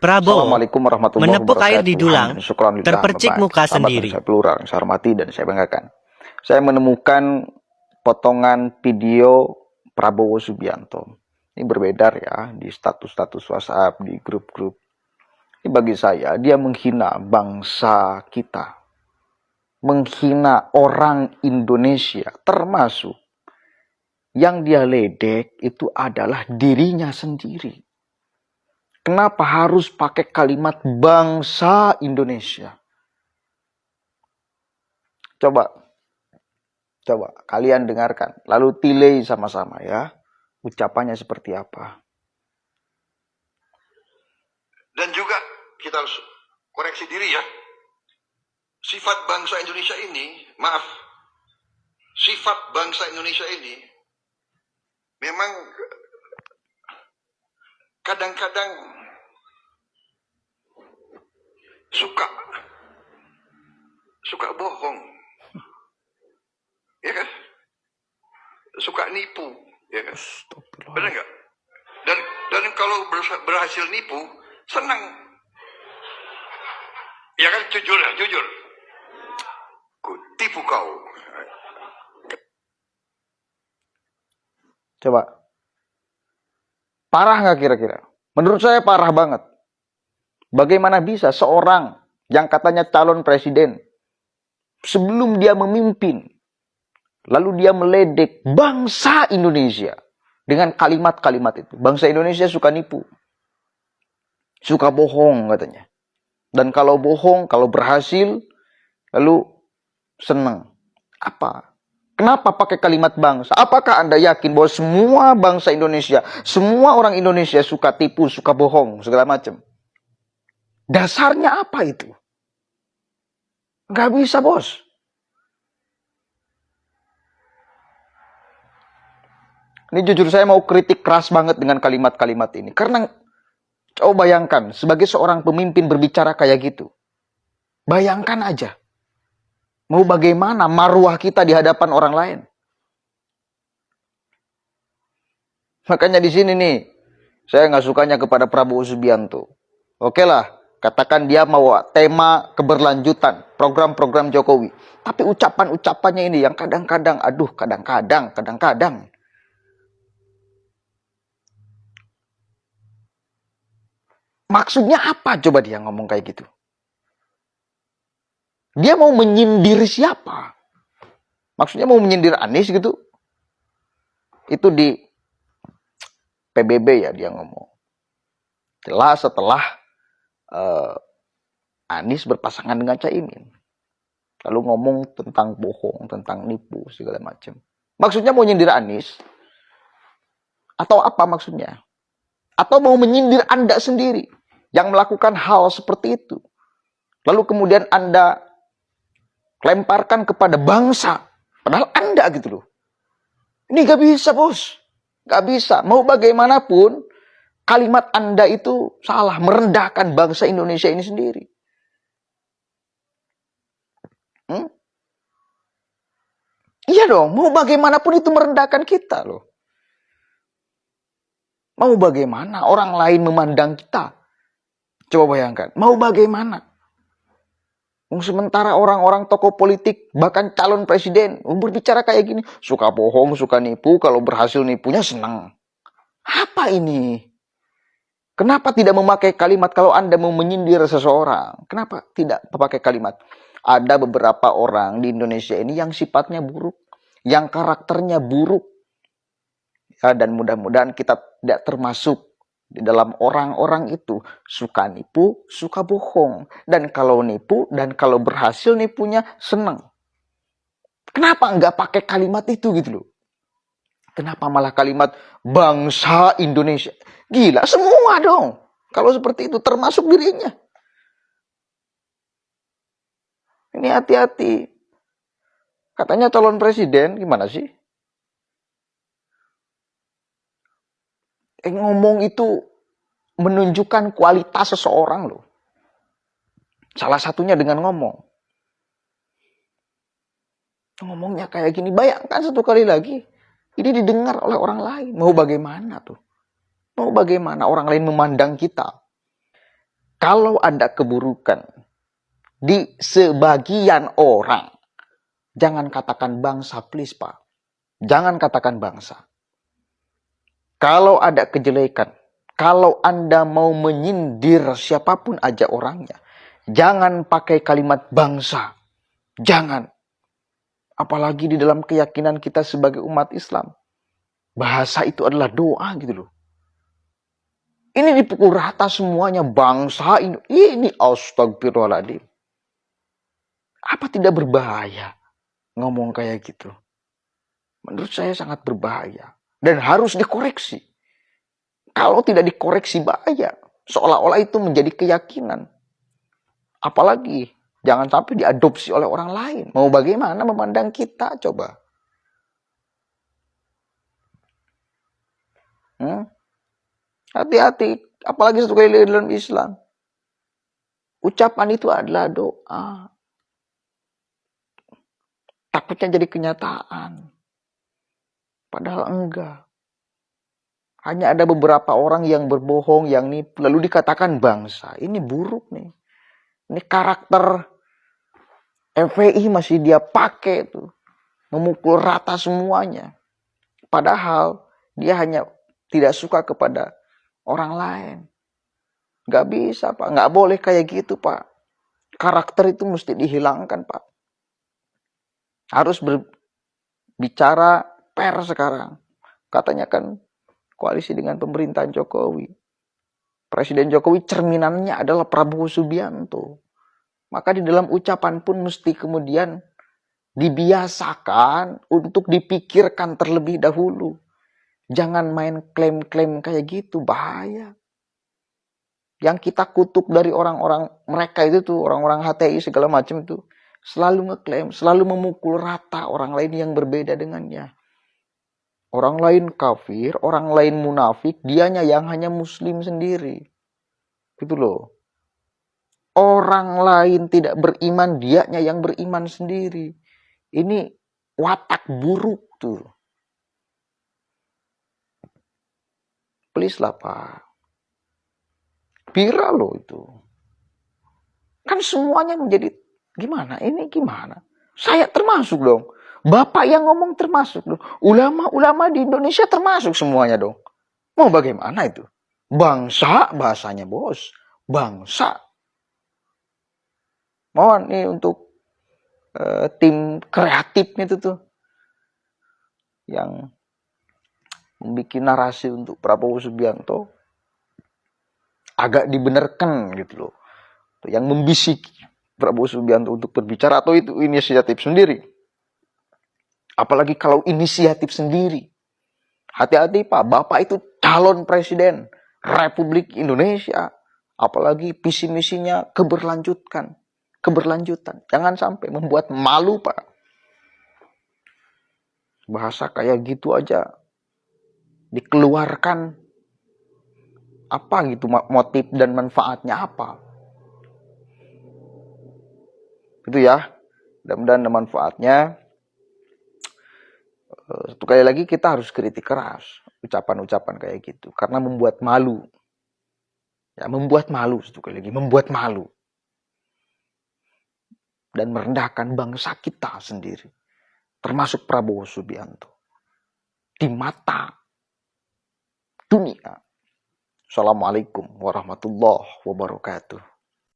Prabowo Assalamualaikum warahmatullahi menepuk air di wabarakatuh. dulang, Hamdan syukran lillah, terpercik amma ba'd. muka Sahabat sendiri. Indonesia Plural, yang saya hormati dan saya banggakan. Saya menemukan potongan video Prabowo Subianto. Ini berbedar ya di status-status WhatsApp, di grup-grup. Ini bagi saya dia menghina bangsa kita. Menghina orang Indonesia, termasuk yang dia ledek itu adalah dirinya sendiri. Kenapa harus pakai kalimat bangsa Indonesia? Coba kalian dengarkan, lalu tilai sama-sama ya. Ucapannya seperti apa? Dan juga kita harus koreksi diri ya. Sifat bangsa Indonesia ini, sifat bangsa Indonesia ini memang kadang-kadang suka bohong. Ya kan? Suka nipu, ya kan? Benar nggak? Dan kalau berhasil nipu, senang. Ya kan, jujur. Ku tipu kau. Coba. Parah nggak kira-kira? Menurut saya parah banget. Bagaimana bisa seorang yang katanya calon presiden, sebelum dia memimpin, lalu dia meledek bangsa Indonesia dengan kalimat-kalimat itu. Bangsa Indonesia suka nipu. Suka bohong katanya. Dan kalau bohong, kalau berhasil, lalu senang. Apa? Kenapa pakai kalimat bangsa? Apakah Anda yakin bahwa semua bangsa Indonesia, semua orang Indonesia suka tipu, suka bohong, segala macam? Dasarnya apa itu? Gak bisa, bos. Ini jujur saya mau kritik keras banget dengan kalimat-kalimat ini. Karena coba bayangkan, sebagai seorang pemimpin berbicara kayak gitu. Bayangkan aja. Mau bagaimana marwah kita di hadapan orang lain. Makanya di sini nih, saya nggak sukanya kepada Prabowo Subianto. Oke lah, katakan dia mau tema keberlanjutan, program-program Jokowi. Tapi ucapan-ucapannya ini yang kadang-kadang, kadang-kadang. Maksudnya apa coba dia ngomong kayak gitu? Dia mau menyindir siapa? Maksudnya mau menyindir Anies gitu? Itu di PBB ya dia ngomong. Jelas setelah Anies berpasangan dengan Caimin. Lalu ngomong tentang bohong, tentang nipu, segala macam. Maksudnya mau nyindir Anies? Atau apa maksudnya? Atau mau menyindir Anda sendiri yang melakukan hal seperti itu? Lalu kemudian Anda lemparkan kepada bangsa. Padahal Anda gitu loh. Ini gak bisa, bos. Gak bisa. Mau bagaimanapun, kalimat Anda itu salah. Merendahkan bangsa Indonesia ini sendiri. Iya dong. Mau bagaimanapun itu merendahkan kita loh. Mau bagaimana orang lain memandang kita? Coba bayangkan. Mau bagaimana? Sementara orang-orang tokoh politik, bahkan calon presiden, berbicara kayak gini. Suka bohong, suka nipu, kalau berhasil nipunya senang. Apa ini? Kenapa tidak memakai kalimat kalau Anda mau menyindir seseorang? Kenapa tidak memakai kalimat? Ada beberapa orang di Indonesia ini yang sifatnya buruk. Yang karakternya buruk. Ya, dan mudah-mudahan kita tidak termasuk di dalam orang-orang itu. Suka nipu, suka bohong. Dan kalau nipu, dan kalau berhasil nipunya, senang. Kenapa nggak pakai kalimat itu gitu loh? Kenapa malah kalimat bangsa Indonesia? Gila, semua dong. Kalau seperti itu, termasuk dirinya. Ini hati-hati. Katanya calon presiden, gimana sih? Ngomong itu menunjukkan kualitas seseorang loh. Salah satunya dengan ngomong. Ngomongnya kayak gini, bayangkan satu kali lagi. Ini didengar oleh orang lain. Mau bagaimana tuh? Mau bagaimana orang lain memandang kita? Kalau ada keburukan di sebagian orang, jangan katakan bangsa, please Pak. Jangan katakan bangsa. Kalau ada kejelekan, kalau Anda mau menyindir siapapun aja orangnya, jangan pakai kalimat bangsa. Jangan. Apalagi di dalam keyakinan kita sebagai umat Islam. Bahasa itu adalah doa gitu loh. Ini dipukul rata semuanya, bangsa ini astagfirullahaladzim. Apa tidak berbahaya ngomong kayak gitu? Menurut saya sangat berbahaya. Dan harus dikoreksi. Kalau tidak dikoreksi bahaya. Seolah-olah itu menjadi keyakinan. Apalagi jangan sampai diadopsi oleh orang lain. Mau bagaimana memandang kita coba? Hati-hati. Apalagi satu kali dalam Islam. Ucapan itu adalah doa. Takutnya jadi kenyataan. Padahal enggak. Hanya ada beberapa orang yang berbohong, yang nipu, lalu dikatakan bangsa. Ini buruk nih. Ini karakter FPI masih dia pakai tuh. Memukul rata semuanya. Padahal dia hanya tidak suka kepada orang lain. Gak bisa Pak. Gak boleh kayak gitu Pak. Karakter itu mesti dihilangkan Pak. Harus berbicara per sekarang. Katanya kan koalisi dengan pemerintahan Jokowi. Presiden Jokowi cerminannya adalah Prabowo Subianto. Maka di dalam ucapan pun mesti kemudian dibiasakan untuk dipikirkan terlebih dahulu. Jangan main klaim-klaim kayak gitu, bahaya. Yang kita kutuk dari orang-orang mereka itu tuh, orang-orang HTI segala macam itu, selalu ngeklaim, selalu memukul rata orang lain yang berbeda dengannya. Orang lain kafir, orang lain munafik, dianya yang hanya muslim sendiri. Gitu loh. Orang lain tidak beriman, dianya yang beriman sendiri. Ini watak buruk tuh. Please lah Pak. Viral loh itu. Kan semuanya menjadi gimana? Ini gimana? Saya termasuk dong. Bapak yang ngomong termasuk dong. Ulama-ulama di Indonesia termasuk semuanya dong. Mau bagaimana itu? Bangsa bahasanya bos. Bangsa. Mohon nih untuk tim kreatifnya itu tuh. Yang membuat narasi untuk Prabowo Subianto. Agak dibenarkan gitu loh. Yang membisiki Prabowo Subianto untuk berbicara atau itu inisiatif sendiri. Apalagi kalau inisiatif sendiri. Hati-hati Pak, Bapak itu calon presiden Republik Indonesia. Apalagi visi misinya keberlanjutan. Jangan sampai membuat malu Pak. Bahasa kayak gitu aja dikeluarkan. Apa gitu motif dan manfaatnya apa? Itu ya. Mudah-mudahan ada manfaatnya. Satu kali lagi kita harus kritik keras ucapan-ucapan kayak gitu. Karena membuat malu. Ya, membuat malu satu kali lagi. Membuat malu. Dan merendahkan bangsa kita sendiri. Termasuk Prabowo Subianto. Di mata dunia. Assalamualaikum warahmatullahi wabarakatuh.